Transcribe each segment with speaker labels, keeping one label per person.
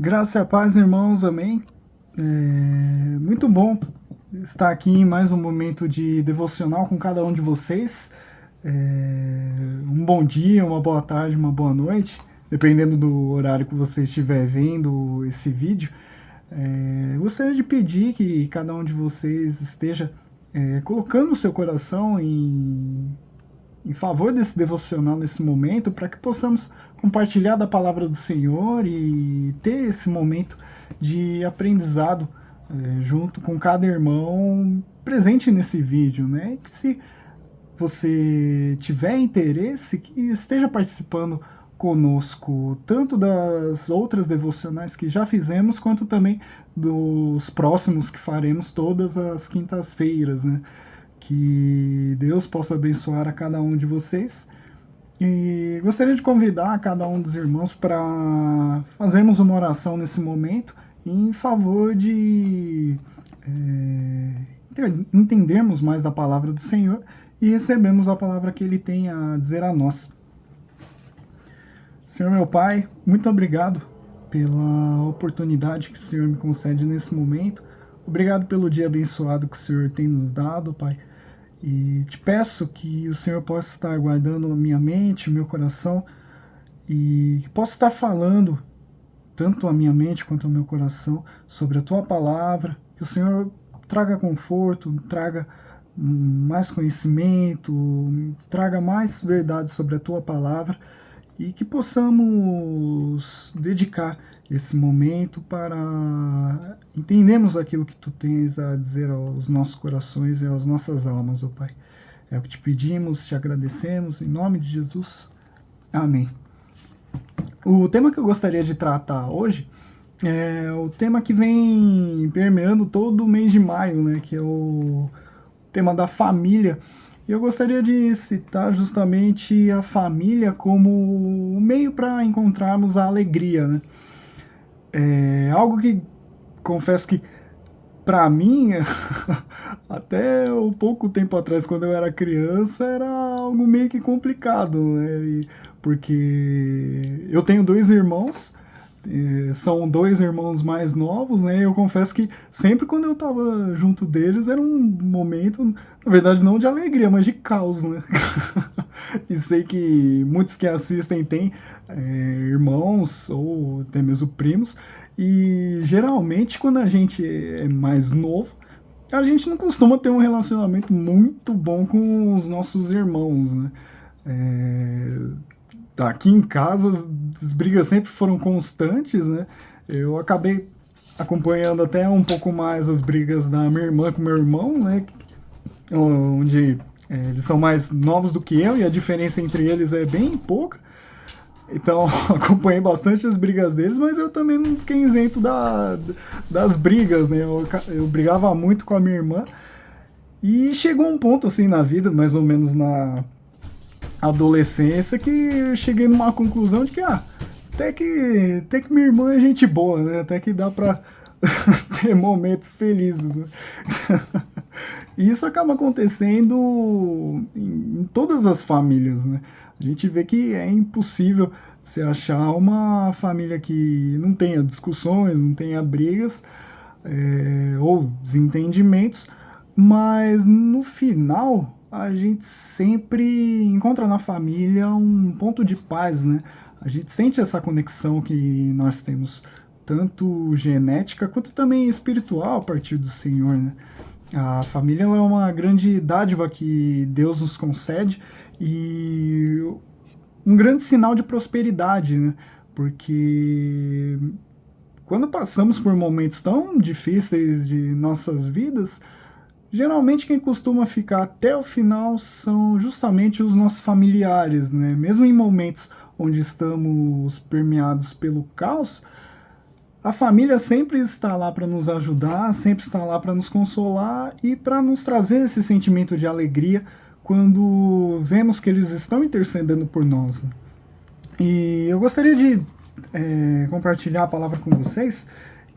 Speaker 1: Graça e a paz, irmãos, amém. Muito bom estar aqui em mais um momento de devocional com cada um de vocês. Um bom dia, uma boa tarde, uma boa noite, dependendo do horário que você estiver vendo esse vídeo. Gostaria de pedir que cada um de vocês esteja colocando o seu coração em favor desse devocional nesse momento, para que possamos compartilhar da palavra do Senhor e ter esse momento de aprendizado junto com cada irmão presente nesse vídeo, né? E que se você tiver interesse, que esteja participando conosco, tanto das outras devocionais que já fizemos, quanto também dos próximos que faremos todas as quintas-feiras, né? Que Deus possa abençoar a cada um de vocês. E gostaria de convidar cada um dos irmãos para fazermos uma oração nesse momento em favor de entendermos mais da palavra do Senhor e recebemos a palavra que Ele tem a dizer a nós. Senhor meu Pai, muito obrigado pela oportunidade que o Senhor me concede nesse momento. Obrigado pelo dia abençoado que o Senhor tem nos dado, Pai. E te peço que o Senhor possa estar guardando a minha mente, o meu coração, e que possa estar falando tanto a minha mente quanto ao meu coração sobre a Tua palavra, que o Senhor traga conforto, traga mais conhecimento, traga mais verdade sobre a Tua palavra, e que possamos dedicar esse momento para entendermos aquilo que Tu tens a dizer aos nossos corações e às nossas almas, ó Pai. É o que te pedimos, te agradecemos, em nome de Jesus. Amém. O tema que eu gostaria de tratar hoje é o tema que vem permeando todo o mês de maio, né, que é o tema da família. E eu gostaria de citar justamente a família como o meio para encontrarmos a alegria, né? Algo que confesso que para mim até um pouco tempo atrás, quando eu era criança, era algo meio que complicado, né? Porque eu tenho dois irmãos, são dois irmãos mais novos, né? Eu confesso que sempre quando eu tava junto deles era um momento, na verdade não de alegria, mas de caos, né? E sei que muitos que assistem têm irmãos ou até mesmo primos, e geralmente quando a gente é mais novo, a gente não costuma ter um relacionamento muito bom com os nossos irmãos, né? Aqui em casa as brigas sempre foram constantes, né? Eu acabei acompanhando até um pouco mais as brigas da minha irmã com meu irmão, né? Onde eles são mais novos do que eu e a diferença entre eles é bem pouca. Então acompanhei bastante as brigas deles, mas eu também não fiquei isento das brigas, né? Eu brigava muito com a minha irmã e chegou um ponto assim na vida, mais ou menos na adolescência, que eu cheguei numa conclusão de que até que minha irmã é gente boa, né? Até que dá pra ter momentos felizes, né? E isso acaba acontecendo em todas as famílias, né? A gente vê que é impossível você achar uma família que não tenha discussões, não tenha brigas ou desentendimentos, mas no final a gente sempre encontra na família um ponto de paz, né? A gente sente essa conexão que nós temos, tanto genética quanto também espiritual a partir do Senhor, né? A família é uma grande dádiva que Deus nos concede e um grande sinal de prosperidade, né? Porque quando passamos por momentos tão difíceis de nossas vidas, geralmente quem costuma ficar até o final são justamente os nossos familiares, né? Mesmo em momentos onde estamos permeados pelo caos, a família sempre está lá para nos ajudar, sempre está lá para nos consolar e para nos trazer esse sentimento de alegria quando vemos que eles estão intercedendo por nós. E eu gostaria de compartilhar a palavra com vocês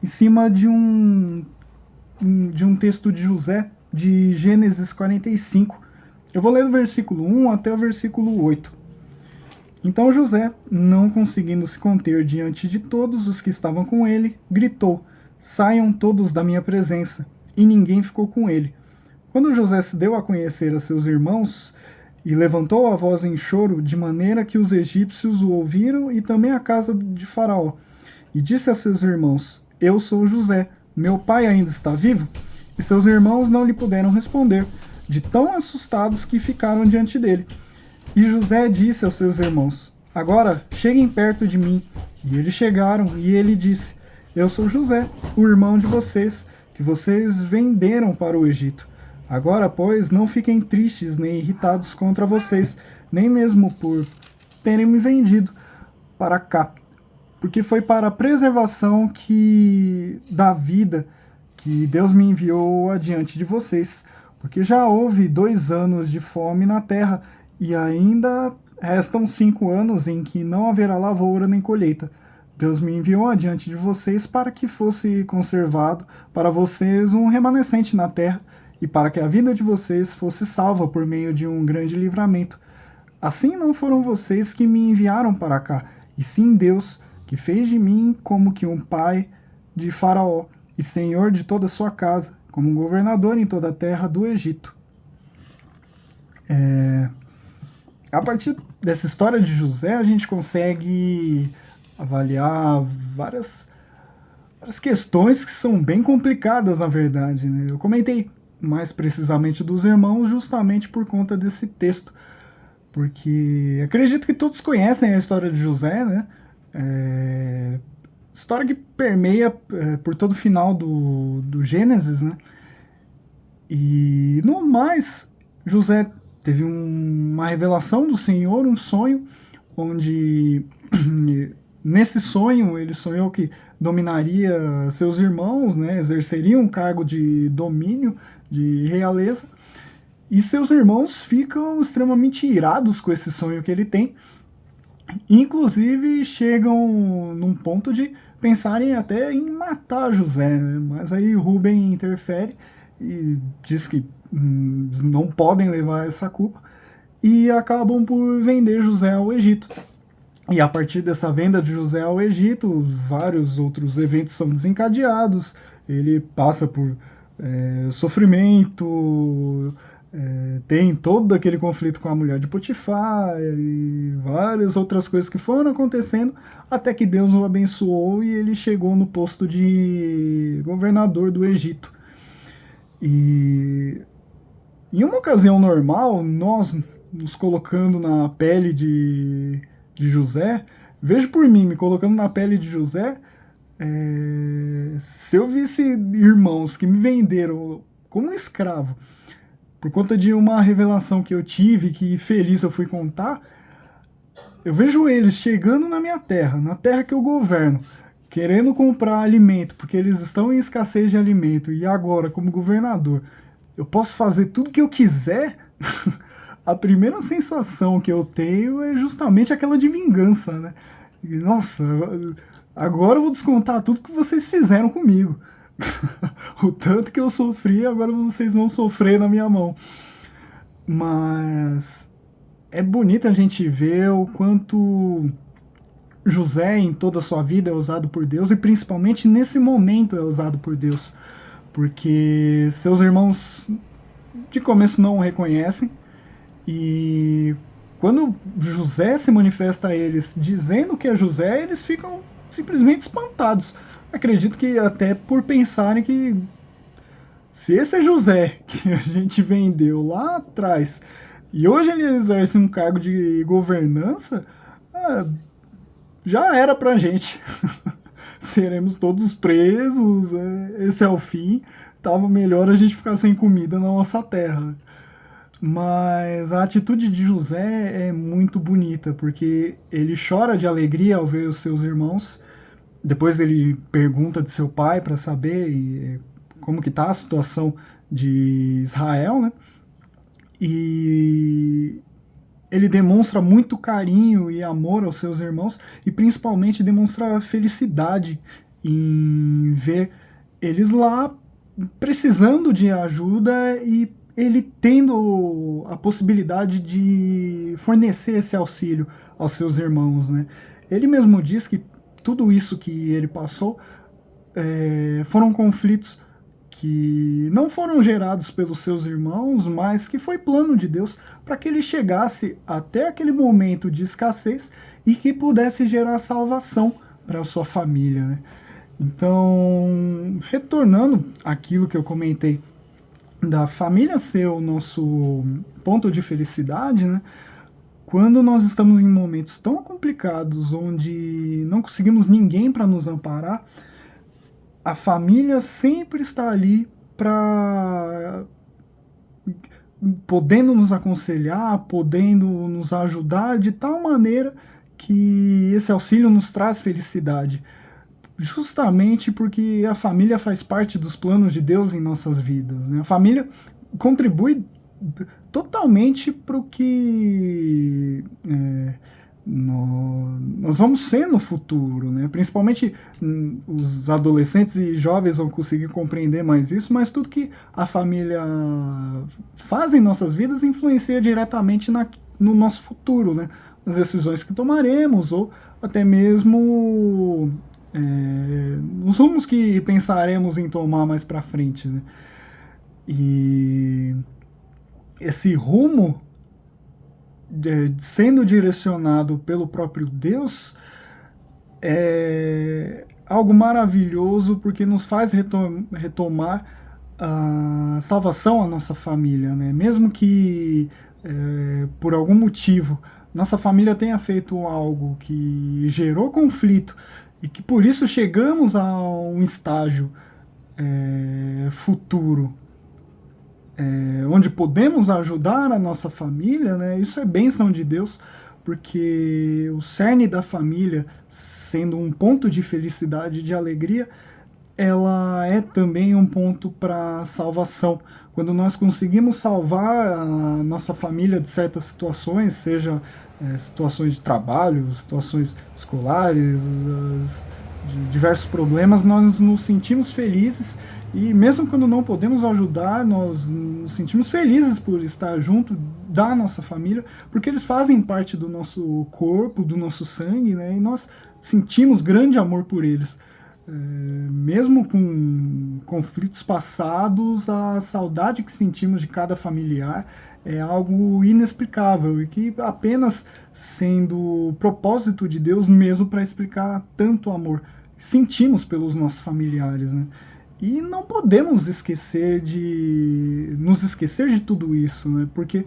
Speaker 1: em cima de um texto de José, de Gênesis 45. Eu vou ler do versículo 1 até o versículo 8. Então José, não conseguindo se conter diante de todos os que estavam com ele, gritou: Saiam todos da minha presença. E ninguém ficou com ele. Quando José se deu a conhecer a seus irmãos, e levantou a voz em choro, de maneira que os egípcios o ouviram e também a casa de Faraó, e disse a seus irmãos: Eu sou José, meu pai ainda está vivo? E seus irmãos não lhe puderam responder, de tão assustados que ficaram diante dele. E José disse aos seus irmãos: Agora cheguem perto de mim. E eles chegaram, e ele disse: Eu sou José, o irmão de vocês, que vocês venderam para o Egito. Agora, pois, não fiquem tristes nem irritados contra vocês, nem mesmo por terem me vendido para cá, porque foi para a preservação da vida que Deus me enviou adiante de vocês, porque já houve 2 anos de fome na terra, e ainda restam 5 anos em que não haverá lavoura nem colheita. Deus me enviou adiante de vocês para que fosse conservado para vocês um remanescente na terra, e para que a vida de vocês fosse salva por meio de um grande livramento. Assim não foram vocês que me enviaram para cá, e sim Deus, que fez de mim como que um pai de Faraó, e senhor de toda a sua casa, como um governador em toda a terra do Egito. A partir dessa história de José, a gente consegue avaliar várias questões que são bem complicadas, na verdade, né? Eu comentei mais precisamente dos irmãos justamente por conta desse texto, porque acredito que todos conhecem a história de José, né? História que permeia por todo o final do Gênesis, né? E no mais, José teve uma revelação do Senhor, um sonho, onde nesse sonho ele sonhou que dominaria seus irmãos, né, exerceria um cargo de domínio, de realeza, e seus irmãos ficam extremamente irados com esse sonho que ele tem, inclusive chegam num ponto de pensarem até em matar José, né? Mas aí Rubem interfere e diz que não podem levar essa culpa, e acabam por vender José ao Egito. E a partir dessa venda de José ao Egito, vários outros eventos são desencadeados, ele passa por sofrimento, tem todo aquele conflito com a mulher de Potifar, e várias outras coisas que foram acontecendo, até que Deus o abençoou e ele chegou no posto de governador do Egito. E em uma ocasião normal, nós nos colocando na pele de José, vejo por mim, me colocando na pele de José, se eu visse irmãos que me venderam como um escravo, por conta de uma revelação que eu tive, que feliz eu fui contar, eu vejo eles chegando na minha terra, na terra que eu governo, querendo comprar alimento, porque eles estão em escassez de alimento, e agora, como governador, eu posso fazer tudo que eu quiser. A primeira sensação que eu tenho é justamente aquela de vingança, né? E, nossa, agora eu vou descontar tudo que vocês fizeram comigo. O tanto que eu sofri, agora vocês vão sofrer na minha mão. Mas é bonito a gente ver o quanto José, em toda a sua vida, é usado por Deus, e principalmente nesse momento é usado por Deus, porque seus irmãos de começo não o reconhecem, e quando José se manifesta a eles dizendo que é José, eles ficam simplesmente espantados. Acredito que até por pensarem que se esse é José que a gente vendeu lá atrás e hoje ele exerce um cargo de governança, já era pra gente. Seremos todos presos, esse é o fim. Tava melhor a gente ficar sem comida na nossa terra. Mas a atitude de José é muito bonita, porque ele chora de alegria ao ver os seus irmãos. Depois ele pergunta de seu pai para saber como que está a situação de Israel, né? E ele demonstra muito carinho e amor aos seus irmãos, e principalmente demonstra felicidade em ver eles lá precisando de ajuda e ele tendo a possibilidade de fornecer esse auxílio aos seus irmãos, né? Ele mesmo diz que tudo isso que ele passou foram conflitos que não foram gerados pelos seus irmãos, mas que foi plano de Deus para que ele chegasse até aquele momento de escassez e que pudesse gerar salvação para a sua família, né? Então, retornando àquilo que eu comentei da família ser o nosso ponto de felicidade, né? Quando nós estamos em momentos tão complicados, onde não conseguimos ninguém para nos amparar, a família sempre está ali para podendo nos aconselhar, podendo nos ajudar de tal maneira que esse auxílio nos traz felicidade. Justamente porque a família faz parte dos planos de Deus em nossas vidas, né? A família contribui totalmente para o que nós vamos ser no futuro, né? Principalmente os adolescentes e jovens vão conseguir compreender mais isso, mas tudo que a família faz em nossas vidas influencia diretamente no nosso futuro, né? Nas decisões que tomaremos ou até mesmo nos rumos que pensaremos em tomar mais para frente, né? E esse rumo sendo direcionado pelo próprio Deus é algo maravilhoso, porque nos faz retomar a salvação à nossa família, né? Mesmo que por algum motivo nossa família tenha feito algo que gerou conflito e que por isso chegamos a um estágio futuro onde podemos ajudar a nossa família, né? Isso é bênção de Deus, porque o cerne da família, sendo um ponto de felicidade, de alegria, ela é também um ponto para salvação. Quando nós conseguimos salvar a nossa família de certas situações, seja situações de trabalho, situações escolares, de diversos problemas, nós nos sentimos felizes. E mesmo quando não podemos ajudar, nós nos sentimos felizes por estar junto da nossa família, porque eles fazem parte do nosso corpo, do nosso sangue, né? E nós sentimos grande amor por eles. Mesmo com conflitos passados, a saudade que sentimos de cada familiar é algo inexplicável e que apenas sendo propósito de Deus mesmo para explicar tanto amor sentimos pelos nossos familiares, né? E não podemos nos esquecer de tudo isso, né? Porque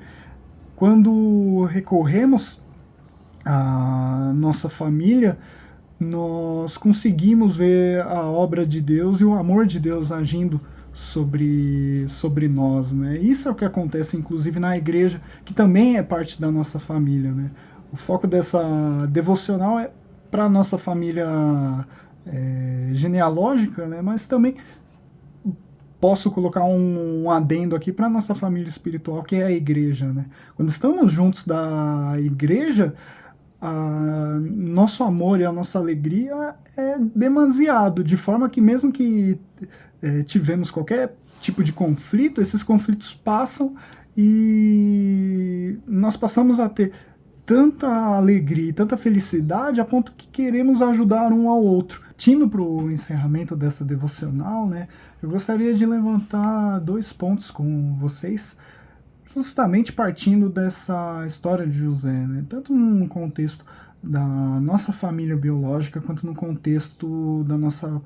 Speaker 1: quando recorremos à nossa família, nós conseguimos ver a obra de Deus e o amor de Deus agindo sobre nós, né? Isso é o que acontece, inclusive, na igreja, que também é parte da nossa família, né? O foco dessa devocional é para a nossa família genealógica, né? Mas também posso colocar um adendo aqui para a nossa família espiritual, que é a igreja, né? Quando estamos juntos da igreja, nosso amor e a nossa alegria é demasiado, de forma que mesmo que tivemos qualquer tipo de conflito, esses conflitos passam e nós passamos a ter tanta alegria e tanta felicidade a ponto que queremos ajudar um ao outro. Partindo para o encerramento dessa devocional, né, eu gostaria de levantar 2 pontos com vocês, justamente partindo dessa história de José, né, tanto no contexto da nossa família biológica, quanto no contexto da nossa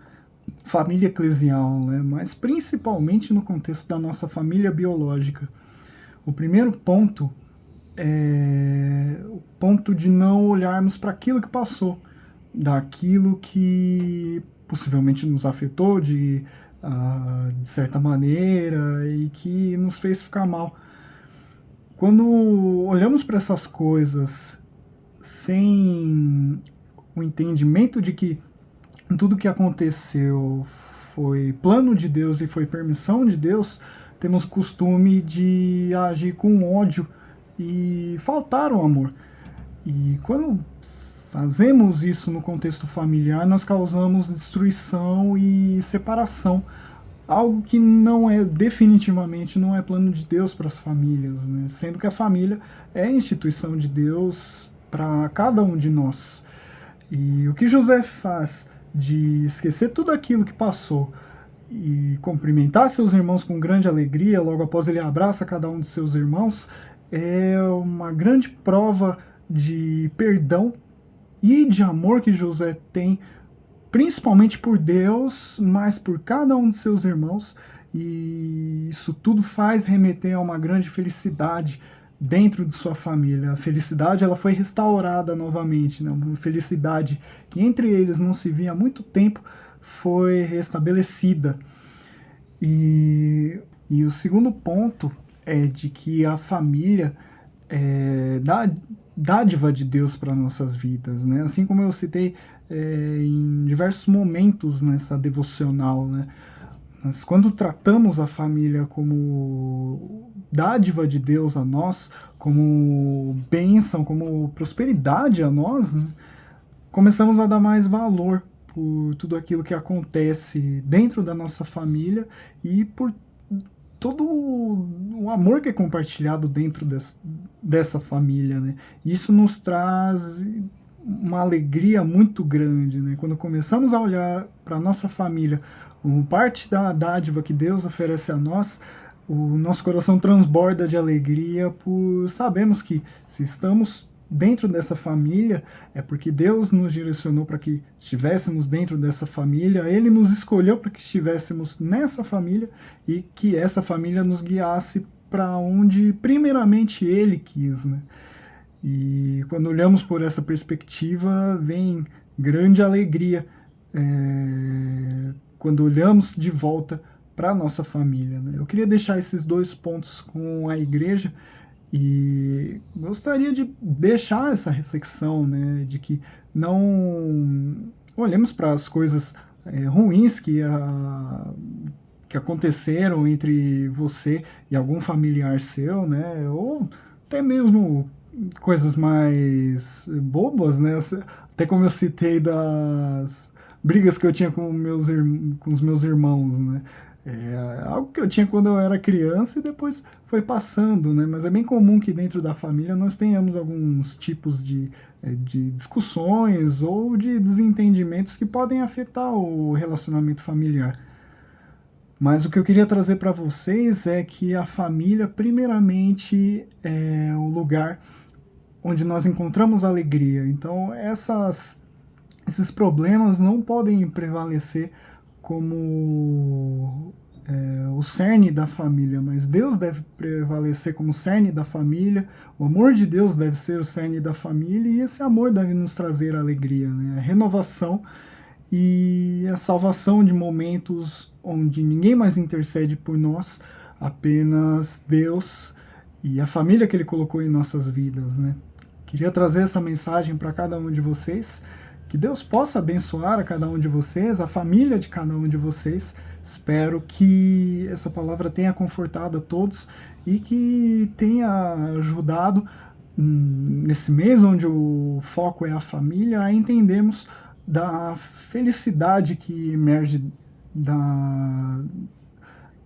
Speaker 1: família eclesial, né, mas principalmente no contexto da nossa família biológica. O primeiro ponto é o ponto de não olharmos para aquilo que passou, daquilo que possivelmente nos afetou de certa maneira e que nos fez ficar mal. Quando olhamos para essas coisas sem o entendimento de que tudo que aconteceu foi plano de Deus e foi permissão de Deus, temos o costume de agir com ódio e faltar o amor. E quando fazemos isso no contexto familiar, nós causamos destruição e separação, algo que definitivamente não é plano de Deus para as famílias, né? Sendo que a família é a instituição de Deus para cada um de nós. E o que José faz de esquecer tudo aquilo que passou e cumprimentar seus irmãos com grande alegria, logo após ele abraça cada um de seus irmãos, é uma grande prova de perdão e de amor que José tem, principalmente por Deus, mas por cada um de seus irmãos, e isso tudo faz remeter a uma grande felicidade dentro de sua família. A felicidade, ela foi restaurada novamente, né? Uma felicidade que entre eles não se via há muito tempo foi restabelecida. E o segundo ponto é de que a família é dádiva de Deus para nossas vidas, né? Assim como eu citei em diversos momentos nessa devocional, né? Mas quando tratamos a família como dádiva de Deus a nós, como bênção, como prosperidade a nós, né, começamos a dar mais valor por tudo aquilo que acontece dentro da nossa família e por todo o amor que é compartilhado dentro dessa família, né? Isso nos traz uma alegria muito grande, né? Quando começamos a olhar para a nossa família como parte da dádiva que Deus oferece a nós, o nosso coração transborda de alegria por sabemos que se estamos dentro dessa família é porque Deus nos direcionou para que estivéssemos dentro dessa família, Ele nos escolheu para que estivéssemos nessa família e que essa família nos guiasse para onde primeiramente Ele quis, né? E quando olhamos por essa perspectiva, vem grande alegria quando olhamos de volta para a nossa família, né? Eu queria deixar esses dois pontos com a igreja e gostaria de deixar essa reflexão, né, de que não olhemos para as coisas ruins que aconteceram entre você e algum familiar seu, né, ou até mesmo coisas mais bobas, né, até como eu citei das brigas que eu tinha com os meus irmãos, né, algo que eu tinha quando eu era criança e depois foi passando, né? Mas é bem comum que dentro da família nós tenhamos alguns tipos de discussões ou de desentendimentos que podem afetar o relacionamento familiar. Mas o que eu queria trazer para vocês é que a família, primeiramente, é o lugar onde nós encontramos alegria. Então, esses problemas não podem prevalecer como o cerne da família, mas Deus deve prevalecer como cerne da família, o amor de Deus deve ser o cerne da família e esse amor deve nos trazer alegria, né? A renovação e a salvação de momentos onde ninguém mais intercede por nós, apenas Deus e a família que Ele colocou em nossas vidas, né? Queria trazer essa mensagem para cada um de vocês, que Deus possa abençoar a cada um de vocês, a família de cada um de vocês. Espero que essa palavra tenha confortado a todos e que tenha ajudado nesse mês onde o foco é a família a entendermos da felicidade que emerge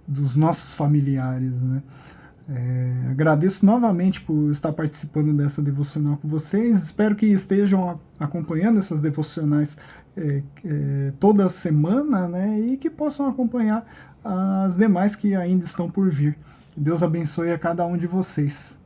Speaker 1: dos nossos familiares, né? Agradeço novamente por estar participando dessa devocional com vocês. Espero que estejam acompanhando essas devocionais toda semana, né, e que possam acompanhar as demais que ainda estão por vir. Que Deus abençoe a cada um de vocês.